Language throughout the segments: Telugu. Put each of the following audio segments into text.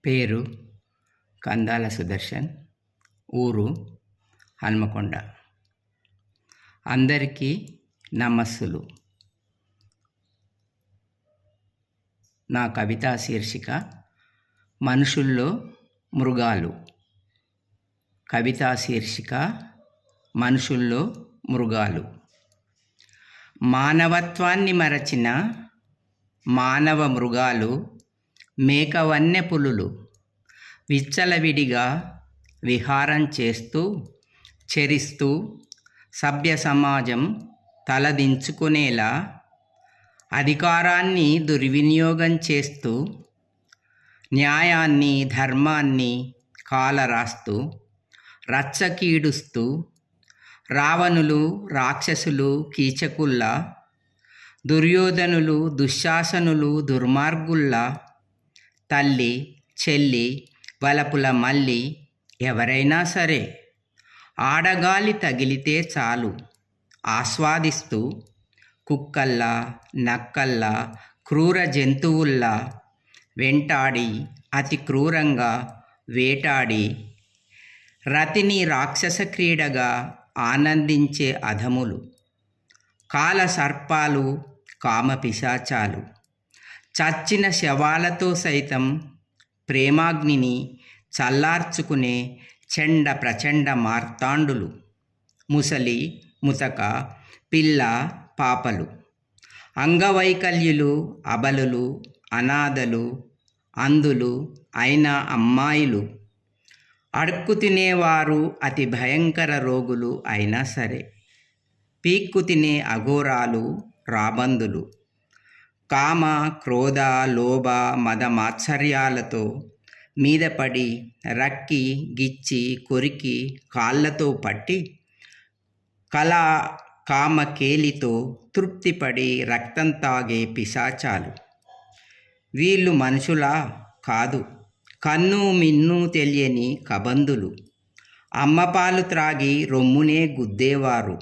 పేరు కందాల సుదర్శన్, ఊరు హన్మకొండ. అందరికీ నమస్సులు. నా కవితా శీర్షిక మనుషుల్లో మృగాలు. కవితా శీర్షిక మనుషుల్లో మృగాలు. మానవత్వాన్ని మరచిన మానవ మృగాలు, మేకవన్నె పులులు విచ్చలవిడిగా విహారం చేస్తూ చెరిస్తూ సభ్య సమాజం తలదించుకునేలా అధికారాన్ని దుర్వినియోగం చేస్తూ న్యాయాన్ని ధర్మాన్ని కాలరాస్తూ రచ్చకీడుస్తూ రావణులు రాక్షసులు కీచకుల్లా, దుర్యోధనులు దుశ్శాసనులు దుర్మార్గుల్లా, తల్లి చెల్లి వలపుల మల్లి ఎవరైనా సరే ఆడగాలి తగిలితే చాలు ఆస్వాదిస్తూ కుక్కల్లా నక్కల్లా క్రూర జంతువుల్లా వెంటాడి అతి క్రూరంగా వేటాడి రతిని రాక్షస క్రీడగా ఆనందించే అధములు, కాల సర్పాలు కామపిశాచాలు, చచ్చిన శవాలతో సైతం ప్రేమాగ్నిని చల్లార్చుకునే చెండ ప్రచండ మార్తాండులు, ముసలి ముతక పిల్ల పాపలు, అంగవైకల్యులు అబలులు అనాథలు అంధులు అయిన అమ్మాయిలు, అడుక్కు తినేవారు అతి భయంకర రోగులు అయినా సరే, పీక్కు తినే అఘోరాలు రాబందులు, కామ క్రోధ లోభ మద మాత్సర్యాలతో మీదపడి రక్కి గిచ్చి కొరికి కాళ్ళతో పట్టి కళ కామ కేలితో తృప్తిపడి రక్తం తాగే పిశాచాలు. వీళ్ళు మనుషులా? కాదు, కన్ను మిన్ను తెలియని కబందులు, అమ్మపాలు త్రాగి రొమ్మునే గుద్దేవారు,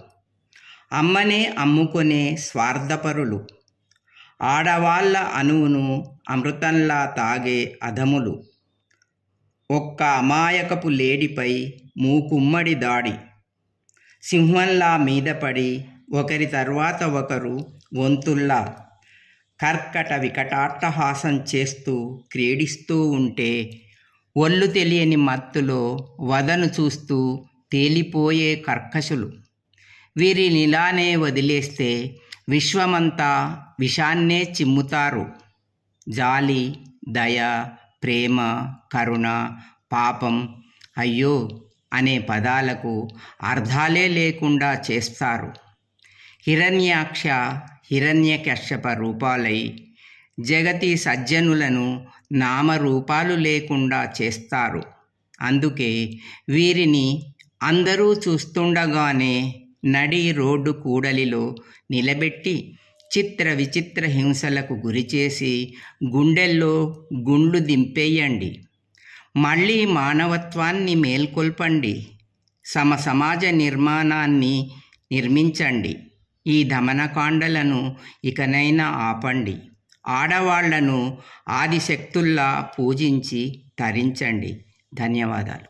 అమ్మనే అమ్ముకొనే స్వార్థపరులు, ఆడవాళ్ళ అణువును అమృతంలా తాగే అధములు, ఒక్క అమాయకపు లేడిపై మూకుమ్మడి దాడి, సింహంలా మీదపడి ఒకరి తర్వాత ఒకరు వంతుల్లా కర్కట వికటాట్టహాసం చేస్తూ క్రీడిస్తూ ఉంటే ఒళ్ళు తెలియని మత్తులో వదను చూస్తూ తేలిపోయే కర్కశులు. వీరినిలానే వదిలేస్తే విశ్వమంతా విషాన్నే చిమ్ముతారు. జాలి దయ ప్రేమ కరుణ పాపం అయ్యో అనే పదాలకు అర్థాలే లేకుండా చేస్తారు. హిరణ్యాక్ష హిరణ్యకశ్యప రూపాలై జగతి సజ్జనులను నామరూపాలు లేకుండా చేస్తారు. అందుకే వీరిని అందరూ చూస్తుండగానే నడి రోడ్డు కూడలిలో నిలబెట్టి చిత్ర విచిత్ర హింసలకు గురిచేసి గుండెల్లో గుండ్లు దింపేయండి. మళ్ళీ మానవత్వాన్ని మేల్కొల్పండి. సమాజ నిర్మాణాన్ని నిర్మించండి. ఈ దమనకాండలను ఇకనైనా ఆపండి. ఆడవాళ్లను ఆదిశక్తుల్లా పూజించి తరించండి. ధన్యవాదాలు.